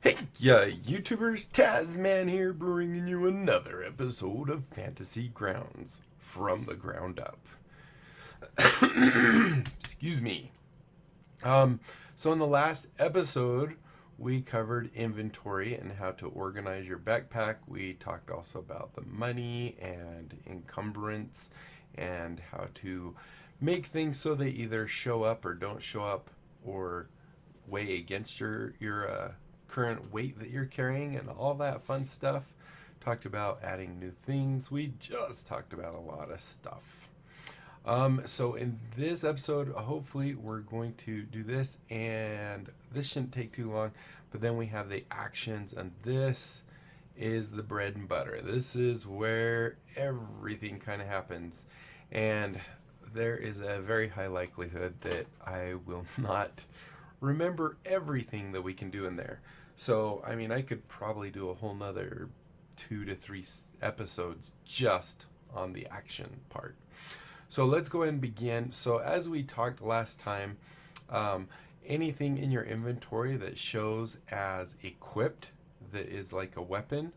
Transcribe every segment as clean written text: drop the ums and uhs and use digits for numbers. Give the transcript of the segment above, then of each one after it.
Hey, yeah, YouTubers, Tasman here, bringing you another episode of Fantasy Grounds from the ground up. Excuse me. Um, so in the last episode, we covered inventory and how to organize your backpack. We talked also about the money and encumbrance and how to make things so they either show up or don't show up or weigh against your current weight that you're carrying and all that fun stuff. Talked about adding new things. We just talked about a lot of stuff. So in this episode, hopefully we're going to do this, and this shouldn't take too long. But then we have the actions, and this is the bread and butter. This is where everything kind of happens, and there is a very high likelihood that I will not remember everything that we can do in there. So, I mean, I could probably do a whole nother 2 to 3 episodes just on the action part. So let's go ahead and begin. So as we talked last time, um, anything in your inventory that shows as equipped that is like a weapon.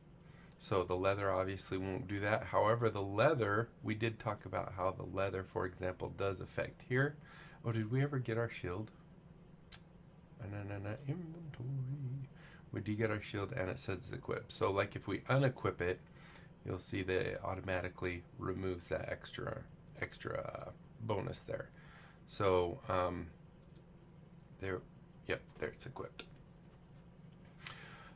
So the leather obviously won't do that. However, the leather, we did talk about how the leather, for example, does affect here. Oh, did we ever get our shield? Inventory. We do get our shield and it says it's equipped. So like if we unequip it, you'll see that it automatically removes that extra bonus there. So there, yep, there it's equipped.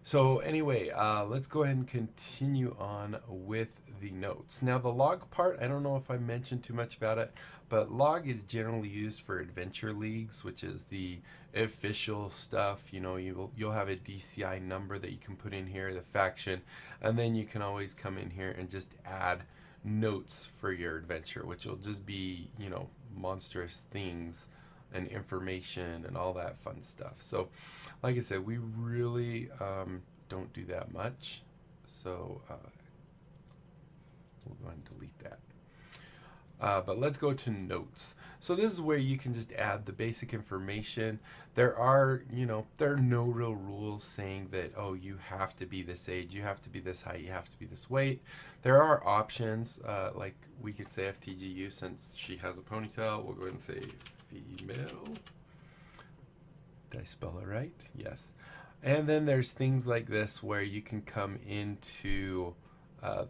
So anyway, let's go ahead and continue on with the notes. Now the log part, I don't know if I mentioned too much about it, but log is generally used for adventure leagues, which is the official stuff. You know, you'll have a DCI number that you can put in here, the faction, and then you can always come in here and just add notes for your adventure, which will just be, you know, monstrous things and information and all that fun stuff. So like I said, we really don't do that much. So we'll go ahead and delete that. But let's go to notes. So this is where you can just add the basic information. There are, you know, there are no real rules saying that, oh, you have to be this age, you have to be this height, you have to be this weight. There are options, like we could say FTGU since she has a ponytail. We'll go ahead and say female. Did I spell it right? Yes. And then there's things like this where you can come into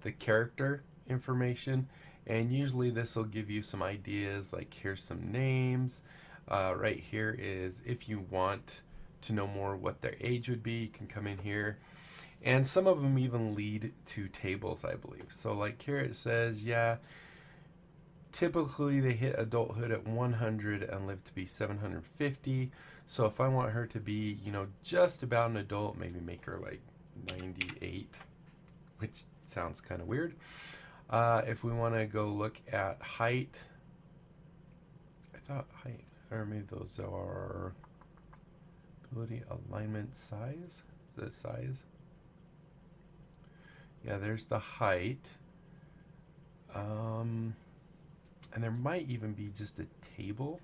the character information, and usually this will give you some ideas, like here's some names. Right here is if you want to know more what their age would be, you can come in here. And some of them even lead to tables, I believe. So like here it says, yeah, typically they hit adulthood at 100 and live to be 750. So if I want her to be, you know, just about an adult, maybe make her like 98, which sounds kind of weird. If we want to go look at height, I thought height, or maybe those are ability, alignment, size. Is it size? Yeah, there's the height. And there might even be just a table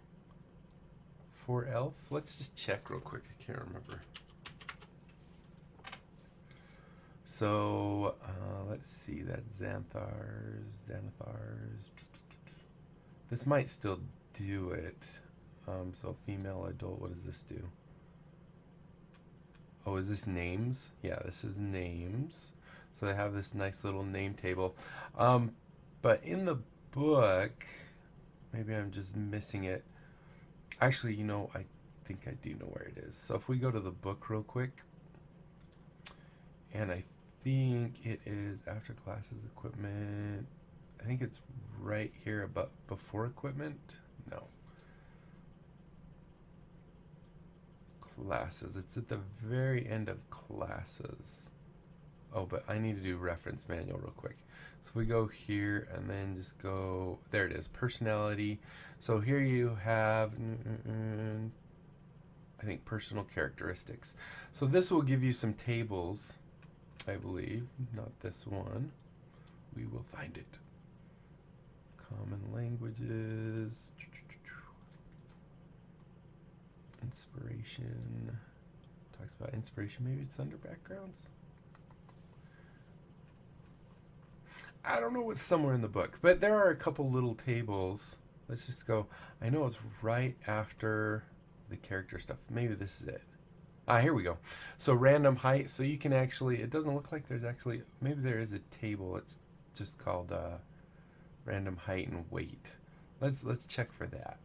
for elf. Let's just check real quick. I can't remember. So let's see. That's Xanathars. This might still do it. So female, adult. What does this do? Oh, is this names? Yeah, this is names. So they have this nice little name table. But in the book, maybe I'm just missing it. Actually, you know, I think I do know where it is. So if we go to the book real quick, and I think it is after classes, equipment. I think it's right here, but before equipment? No. Classes. It's at the very end of classes. Oh, but I need to do reference manual real quick. So we go here and then just go, there it is, personality. So here you have, I think, personal characteristics. So this will give you some tables, I believe, not this one. We will find it. Common languages, inspiration, Talks about inspiration. Maybe it's under backgrounds. I don't know, it's somewhere in the book, but there are a couple little tables. Let's just go. I know it's right after the character stuff. Maybe this is it. Here we go. So random height. So you can actually, it doesn't look like there's actually, maybe there is a table. It's just called random height and weight. Let's check for that.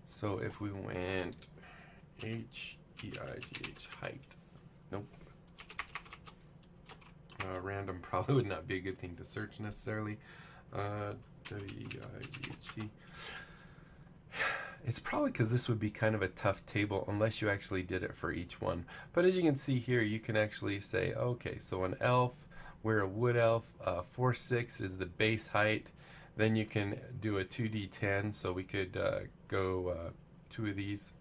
So if we went HEIGH height, nope. Random probably would not be a good thing to search necessarily. WEIGHC. It's probably because this would be kind of a tough table unless you actually did it for each one. But as you can see here, you can actually say, okay, so an elf, we're a wood elf, 4'6" is the base height. Then you can do a 2d10, so we could go 2 of these,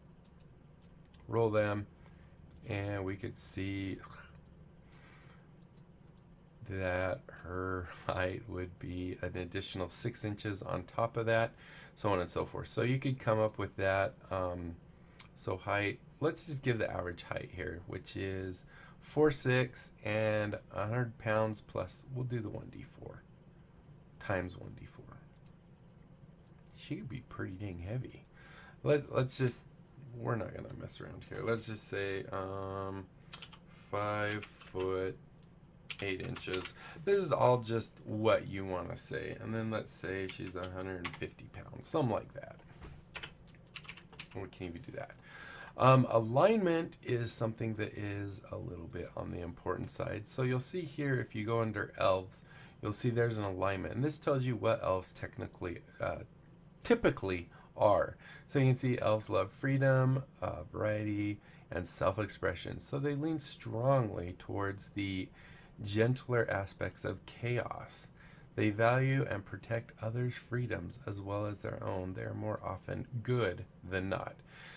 roll them, and we could see that her height would be an additional 6 inches on top of that, so on and so forth. So you could come up with that. So height, let's just give the average height here, which is 4'6" and 100 pounds plus, we'll do the 1d4 times 1d4. She could be pretty dang heavy. Let's just, we're not gonna mess around here. Let's just say 5 foot 8 inches. This is all just what you want to say. And then let's say she's 150 pounds, something like that. We can even do that. Alignment is something that is a little bit on the important side. So you'll see here, if you go under elves, you'll see there's an alignment. And this tells you what elves typically are. So you can see elves love freedom, variety, and self-expression. So they lean strongly towards the gentler aspects of chaos. They value and protect others' freedoms as well as their own. They're more often good than not.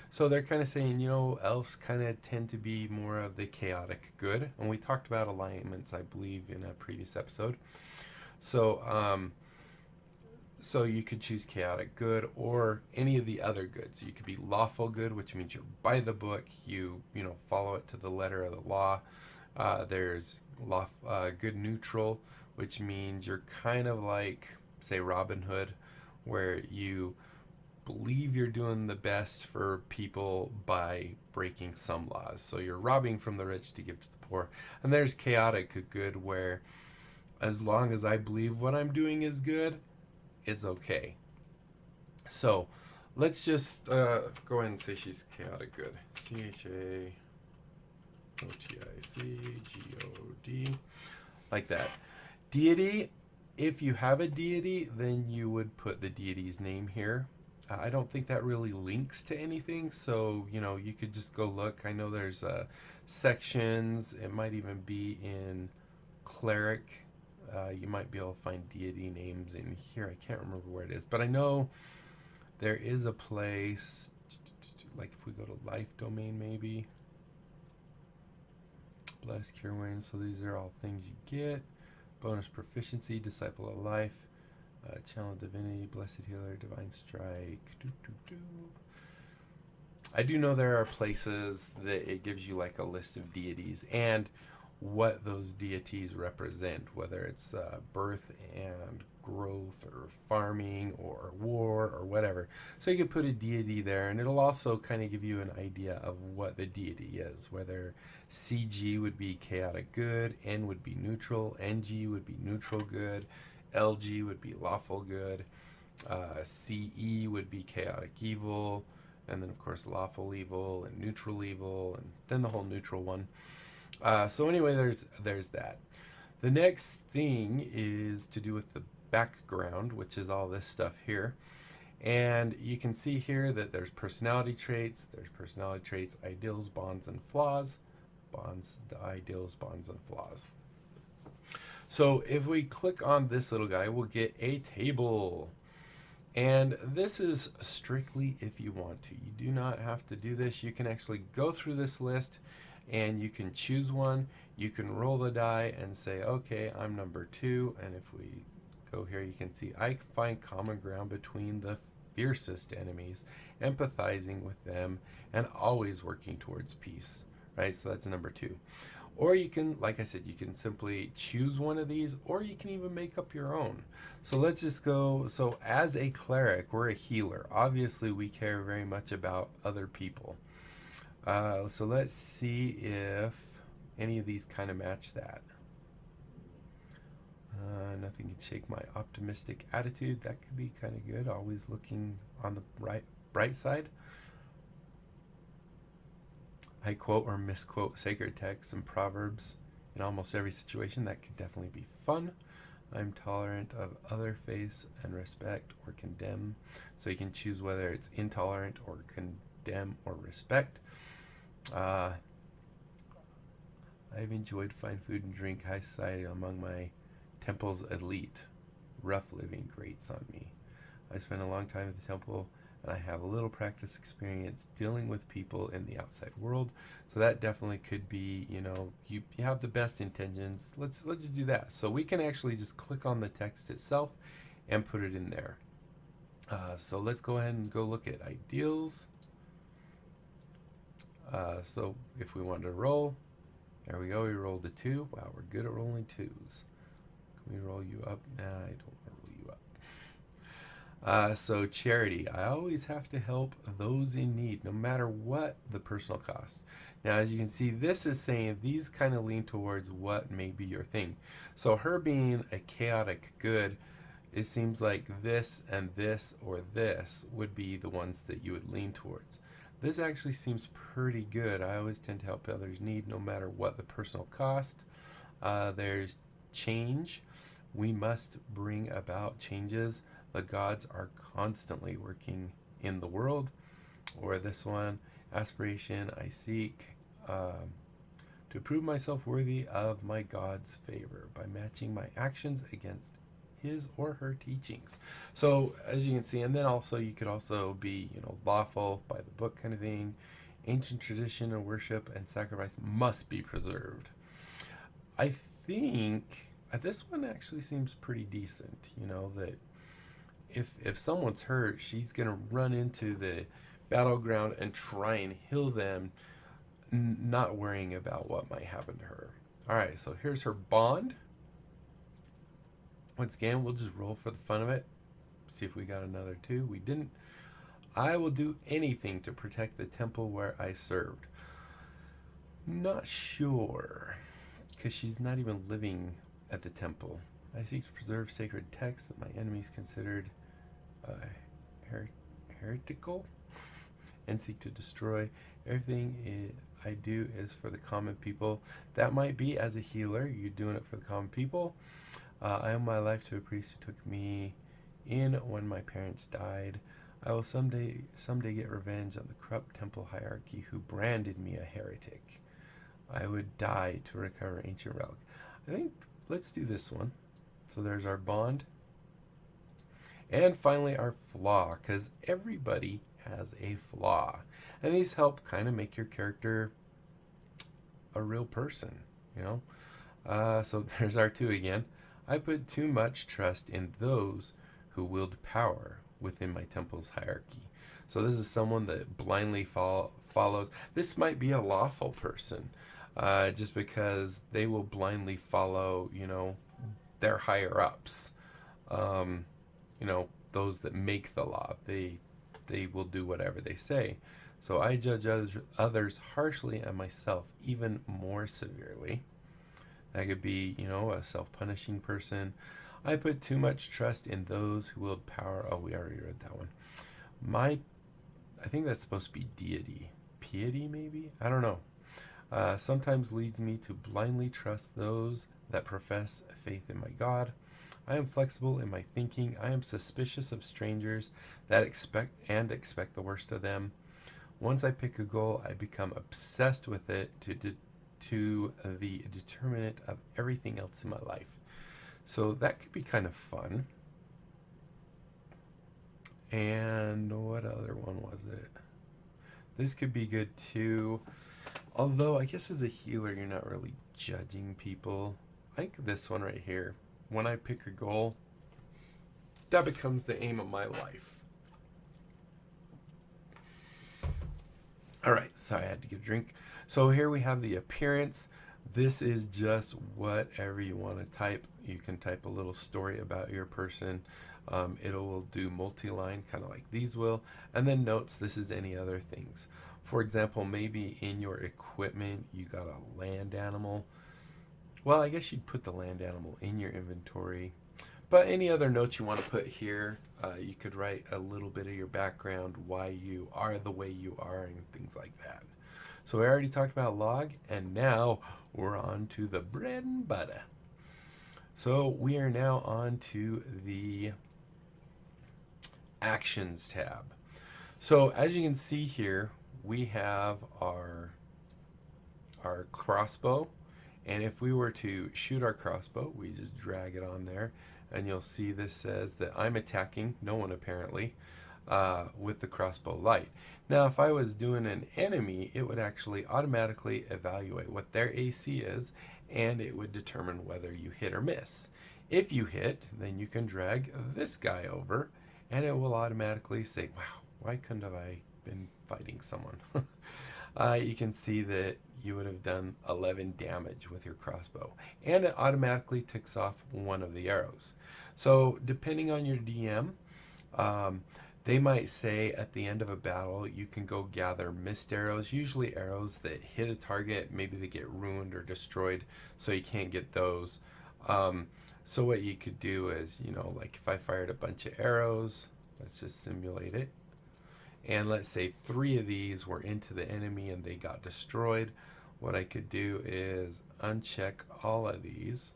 So they're kind of saying, you know, elves kind of tend to be more of the chaotic good. And we talked about alignments, I believe, in a previous episode. So, so you could choose chaotic good or any of the other goods. You could be lawful good, which means you're by the book. You follow it to the letter of the law. There's good neutral, which means you're kind of like, say, Robin Hood, where you believe you're doing the best for people by breaking some laws. So you're robbing from the rich to give to the poor. And there's chaotic good, where as long as I believe what I'm doing is good, it's okay. So let's just go ahead and say she's chaotic good. CHAOTICGOD, like that. Deity, if you have a deity, then you would put the deity's name here. I don't think that really links to anything, so you could just go look. I know there's sections. It might even be in cleric. You might be able to find deity names in here. I can't remember where it is, but I know there is a place, like if we go to life domain, maybe. Bless, cure, win. So these are all things you get. Bonus proficiency, disciple of life, channel of divinity, blessed healer, divine strike. I do know there are places that it gives you like a list of deities and what those deities represent, whether it's birth and growth or farming or war or whatever. So you could put a deity there, and it'll also kind of give you an idea of what the deity is, whether CG would be chaotic good, N would be neutral, NG would be neutral good, LG would be lawful good, CE would be chaotic evil, and then of course lawful evil and neutral evil, and then the whole neutral one. So anyway, there's that. The next thing is to do with the background, which is all this stuff here. And you can see here that there's personality traits, ideals, bonds, and flaws. Ideals, bonds, and flaws. So if we click on this little guy, we'll get a table. And this is strictly if you want to. You do not have to do this. You can actually go through this list and you can choose one. You can roll the die and say, okay, I'm number 2. And if we go here, you can see I can find common ground between the fiercest enemies, empathizing with them, and always working towards peace. Right? So that's number 2. Or you can, like I said, you can simply choose one of these, or you can even make up your own. So let's just go. So, as a cleric, we're a healer. Obviously, we care very much about other people. So, let's see if any of these kind of match that. Nothing can shake my optimistic attitude. That could be kind of good. Always looking on the bright side. I quote or misquote sacred texts and proverbs in almost every situation. That could definitely be fun. I'm tolerant of other faiths and respect or condemn. So you can choose whether it's intolerant or condemn or respect. I've enjoyed fine food and drink, high society among my temple's elite. Rough living grates on me. I spent a long time at the temple, and I have a little practice experience dealing with people in the outside world. So that definitely could be, you have the best intentions. Let's do that. So we can actually just click on the text itself and put it in there. So let's go ahead and go look at ideals. So if we want to roll, there we go. We rolled a 2. Wow, we're good at rolling 2s. Can we roll you up? Nah, I don't want to roll you up. So charity. I always have to help those in need, no matter what the personal cost. Now, as you can see, this is saying these kind of lean towards what may be your thing. So her being a chaotic good, it seems like this and this or this would be the ones that you would lean towards. This actually seems pretty good. I always tend to help others need, no matter what the personal cost. There's change. We must bring about changes. The gods are constantly working in the world. Or this one, aspiration, I seek to prove myself worthy of my God's favor by matching my actions against his or her teachings. So as you can see, and then also you could also be, lawful by the book kind of thing. Ancient tradition of worship and sacrifice must be preserved. I think this one actually seems pretty decent, that if someone's hurt, she's going to run into the battleground and try and heal them, not worrying about what might happen to her. All right, so here's her bond. Once again, we'll just roll for the fun of it. See if we got another 2. We didn't. I will do anything to protect the temple where I served. Not sure, because she's not even living at the temple. I seek to preserve sacred texts that my enemies considered heretical and seek to destroy. Everything I do is for the common people. That might be, as a healer, you're doing it for the common people. I owe my life to a priest who took me in when my parents died. I will someday get revenge on the corrupt temple hierarchy who branded me a heretic. I would die to recover ancient relic. I think let's do this one. So there's our bond. And finally our flaw, because everybody has a flaw. And these help kind of make your character a real person, So there's our 2 again. I put too much trust in those who wield power within my temple's hierarchy. So this is someone that blindly follows. This might be a lawful person, just because they will blindly follow, their higher ups. Those that make the law. They will do whatever they say. So I judge others harshly and myself even more severely. That could be, a self-punishing person. I put too much trust in those who wield power. Oh, we already read that one. I think that's supposed to be deity. Piety, maybe? I don't know. Sometimes leads me to blindly trust those that profess faith in my God. I am flexible in my thinking. I am suspicious of strangers that expect the worst of them. Once I pick a goal, I become obsessed with it to the determinant of everything else in my life. So that could be kind of fun. And what other one was it? This could be good too. Although I guess as a healer, you're not really judging people. I think this one right here. When I pick a goal, that becomes the aim of my life. All right, sorry, I had to get a drink. So here we have the appearance. This is just whatever you want to type. You can type a little story about your person. It will do multi-line, kind of like these will. And then notes, this is any other things. For example, maybe in your equipment, you got a land animal. Well, I guess you'd put the land animal in your inventory. But any other notes you want to put here, you could write a little bit of your background, why you are the way you are, and things like that. So we already talked about log, and now we're on to the bread and butter. So we are now on to the actions tab. So as you can see here, we have our crossbow, and if we were to shoot our crossbow, we just drag it on there, and you'll see this says that I'm attacking, no one apparently, with the crossbow light. Now, if I was doing an enemy, it would actually automatically evaluate what their AC is, and it would determine whether you hit or miss. If you hit, then you can drag this guy over, and it will automatically say, wow, why couldn't have I been fighting someone? You can see that you would have done 11 damage with your crossbow, and it automatically ticks off one of the arrows. So depending on your DM, they might say at the end of a battle you can go gather missed arrows, usually arrows that hit a target, maybe they get ruined or destroyed, so you can't get those. So what you could do is, like if I fired a bunch of arrows, let's just simulate it, and let's say 3 of these were into the enemy and they got destroyed, what I could do is uncheck all of these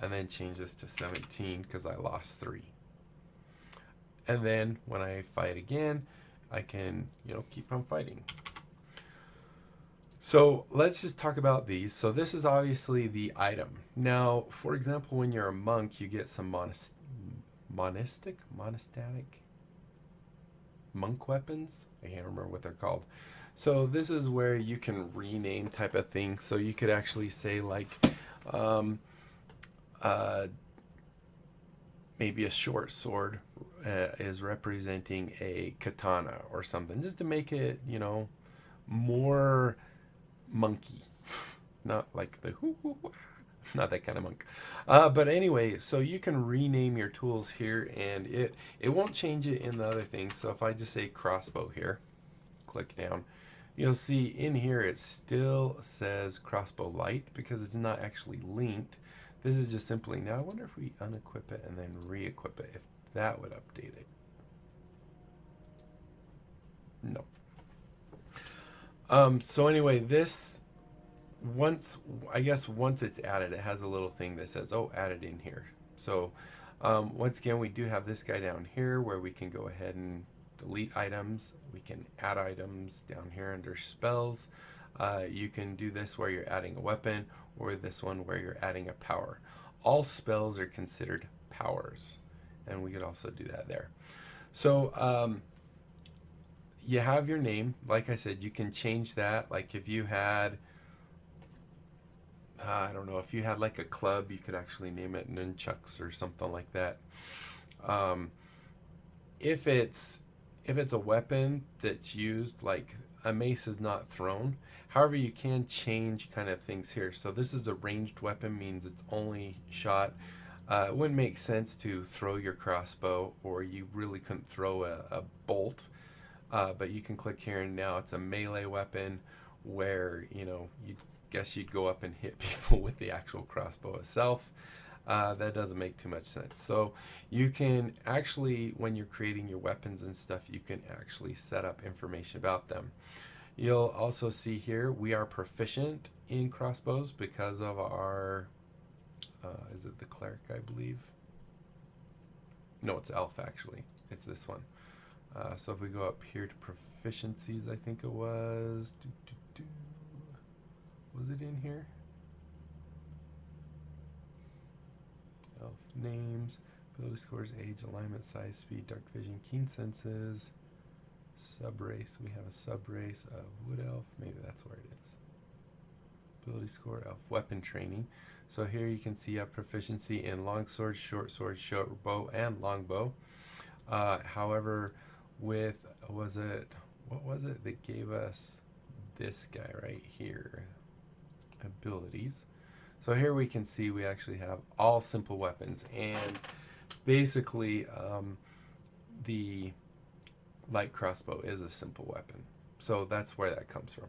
and then change this to 17 because I lost 3. And then when I fight again, I can, keep on fighting. So let's just talk about these. So this is obviously the item. Now, for example, when you're a monk, you get some monastic monk weapons. I can't remember what they're called. So this is where you can rename type of thing. So you could actually say like maybe a short sword is representing a katana or something, just to make it, more monkey. Not like the not that kind of monk. But anyway, so you can rename your tools here, and it won't change it in the other things. So if I just say crossbow here, click down, you'll see in here it still says crossbow light because it's not actually linked. This is just simply, now I wonder if we unequip it and then re-equip it, if that would update it. No. So anyway, this, once it's added, it has a little thing that says, oh, added in here. So once again, we do have this guy down here where we can go ahead and delete items. We can add items down here under spells. You can do this where you're adding a weapon, or this one where you're adding a power. All spells are considered powers, and we could also do that there. So you have your name. Like I said, you can change that. Like if you had, I don't know, if you had like a club, you could actually name it nunchucks or something like that. If it's a weapon that's used, like a mace is not thrown. However, you can change kind of things here. So this is a ranged weapon, means it's only shot. It wouldn't make sense to throw your crossbow, or you really couldn't throw a bolt. But you can click here, and now it's a melee weapon where, you'd go up and hit people with the actual crossbow itself. That doesn't make too much sense. So you can actually, when you're creating your weapons and stuff, you can actually set up information about them. You'll also see here we are proficient in crossbows because of our, is it the cleric, I believe? No, it's elf actually. It's this one. So if we go up here to proficiencies, I think it was, was it in here? Elf names, ability scores, age, alignment, size, speed, dark vision, keen senses, subrace. We have a subrace of wood elf. Maybe that's where it is. Ability score, elf, weapon training. So here you can see you have proficiency in long sword, short bow, and long bow. However, with, what what was it that gave us this guy right here? Abilities. So here we can see we actually have all simple weapons, and basically the light crossbow is a simple weapon. So that's where that comes from.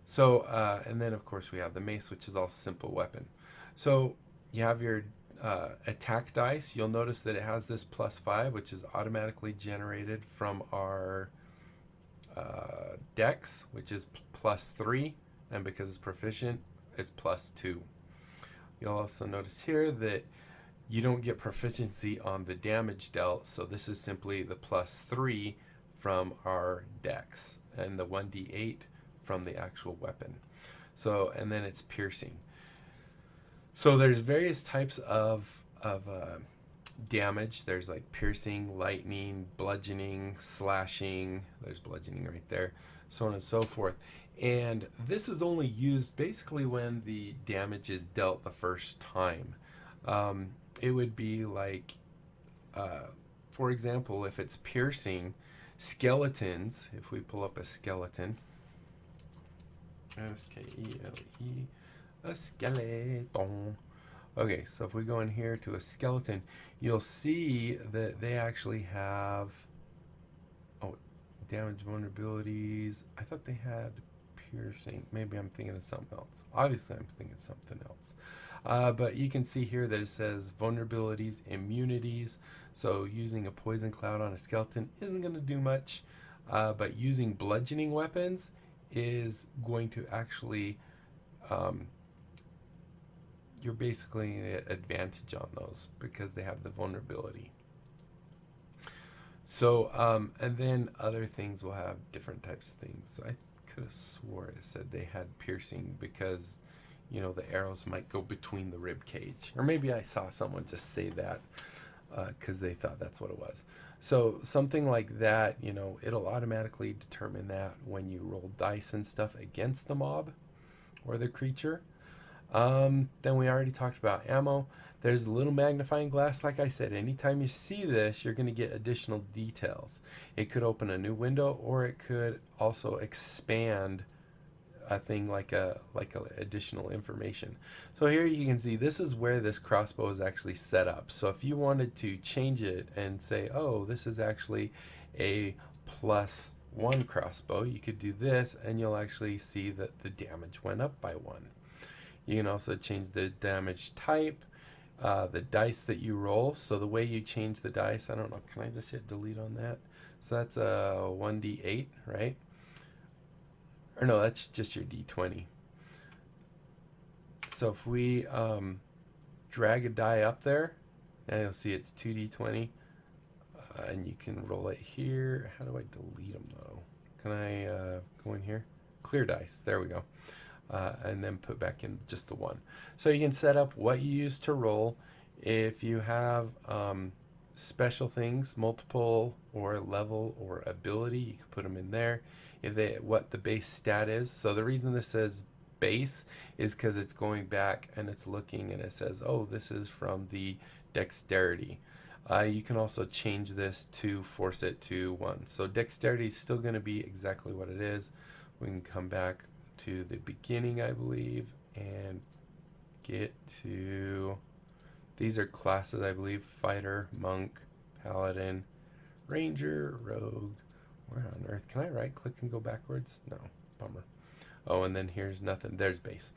So, and then of course we have the mace, which is all simple weapon. So you have your attack dice. You'll notice that it has this +5, which is automatically generated from our dex, which is +3, and because it's proficient, it's +2. You'll also notice here that you don't get proficiency on the damage dealt, so this is simply the +3 from our dex and the 1d8 from the actual weapon. So, and then it's piercing. So there's various types of damage. There's like piercing, lightning, bludgeoning, slashing. There's bludgeoning right there, so on and so forth. And this is only used basically when the damage is dealt the first time. It would be like, for example, if it's piercing, skeletons, if we pull up a skeleton, S-K-E-L-E, a skeleton. Okay, so if we go in here to a skeleton, you'll see that they actually have, oh, damage vulnerabilities. I thought they had piercing. Maybe I'm thinking of something else. Obviously, I'm thinking of something else. But you can see here that it says vulnerabilities, immunities. So using a poison cloud on a skeleton isn't going to do much. But using bludgeoning weapons is going to actually, you're basically an advantage on those because they have the vulnerability. So, and then other things will have different types of things. I could have swore it said they had piercing because, you know, the arrows might go between the rib cage. Or maybe I saw someone just say that because they thought that's what it was. So something like that, you know, it'll automatically determine that when you roll dice and stuff against the mob or the creature. Then we already talked about ammo. There's a little magnifying glass. Like I said, anytime you see this, you're going to get additional details. It could open a new window, or it could also expand a thing like a additional information. So here you can see this is where this crossbow is actually set up. So if you wanted to change it and say, oh, this is actually a +1 crossbow, you could do this and you'll actually see that the damage went up by 1. You can also change the damage type, the dice that you roll. So the way you change the dice, I don't know, can I just hit delete on that? So that's a 1d8, right? Or no, that's just your d20. So if we drag a die up there, now you'll see it's 2d20, and you can roll it here. How do I delete them though? Can I go in here? Clear dice, there we go. And then put back in just the 1. So you can set up what you use to roll. If you have special things, multiple or level or ability, you can put them in there. If they, what the base stat is. So the reason this says base is because it's going back and it's looking and it says, oh, this is from the dexterity. You can also change this to force it to 1. So dexterity is still going to be exactly what it is. We can come back to the beginning, I believe, and get to, these are classes, I believe: fighter, monk, paladin, ranger, rogue. Where on earth can I right click and go backwards? No, bummer. Oh, and then here's nothing. There's base.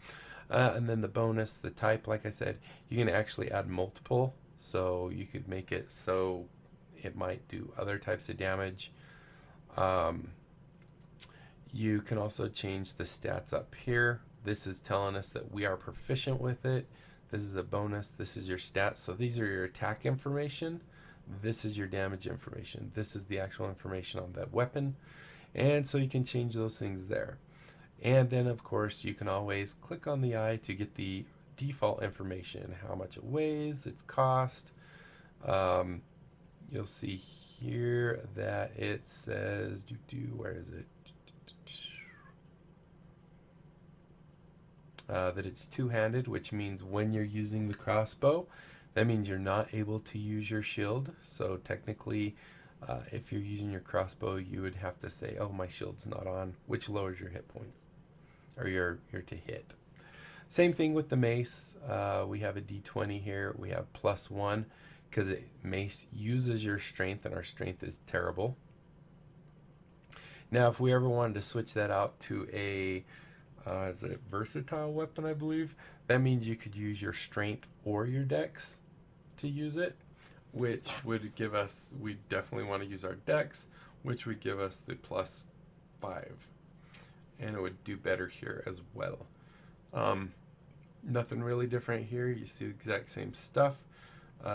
And then the bonus, the type, like I said, you can actually add multiple, so you could make it so it might do other types of damage. You can also change the stats up here. This is telling us that we are proficient with it. This is a bonus. This is your stats. So these are your attack information. This is your damage information. This is the actual information on that weapon. And so you can change those things there. And then, of course, you can always click on the eye to get the default information, how much it weighs, its cost. You'll see here that it says, where is it? That it's two-handed, which means when you're using the crossbow, that means you're not able to use your shield. So technically, If you're using your crossbow, you would have to say, oh, my shield's not on, which lowers your hit points, or your to hit. Same thing with the mace. We have a d20 here. We have +1 because mace uses your strength, and our strength is terrible. Now, if we ever wanted to switch that out to a is it versatile weapon, I believe, that means you could use your strength or your dex to use it, which would give us, we definitely want to use our dex, which would give us the +5, and it would do better here as well. Nothing really different here. You see the exact same stuff.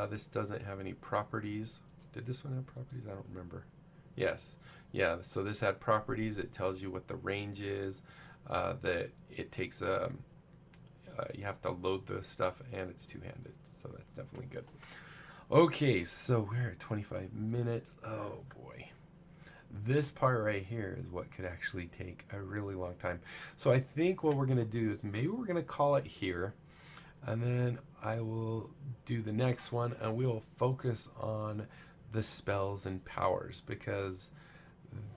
This doesn't have any properties. Did this one have properties? I don't remember. Yes. Yeah, so this had properties. It tells you what the range is, that it takes you have to load the stuff, and it's two-handed, so that's definitely good. Okay, so we're at 25 minutes. Oh boy. This part right here is what could actually take a really long time. So I think what we're going to do is maybe we're going to call it here, and then I will do the next one, and we'll focus on the spells and powers, because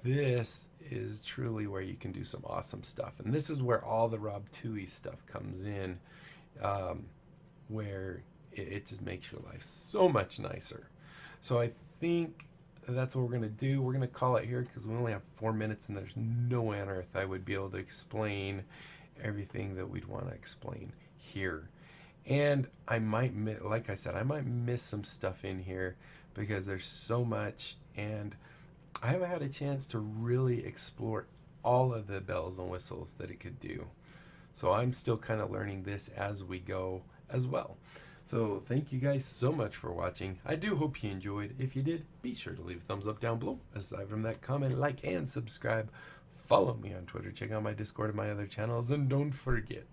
this is truly where you can do some awesome stuff. And this is where all the Rob Toohey stuff comes in, where it just makes your life so much nicer. So I think that's what we're going to do. We're going to call it here because we only have 4 minutes, and there's no way on earth I would be able to explain everything that we'd want to explain here. And I might, like I said, I might miss some stuff in here because there's so much, and I haven't had a chance to really explore all of the bells and whistles that it could do. So I'm still kind of learning this as we go as well. So thank you guys so much for watching. I do hope you enjoyed. If you did, be sure to leave a thumbs up down below. Aside from that, comment, like, and subscribe. Follow me on Twitter. Check out my Discord and my other channels. And don't forget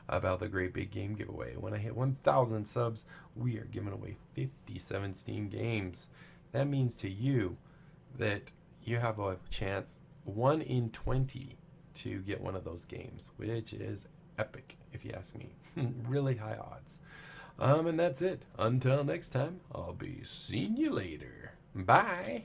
about the Great Big Game Giveaway. When I hit 1,000 subs, we are giving away 57 Steam games. That means to you that you have a chance 1 in 20 to get one of those games, which is epic, if you ask me. Really high odds. And that's it. Until next time, I'll be seeing you later. Bye.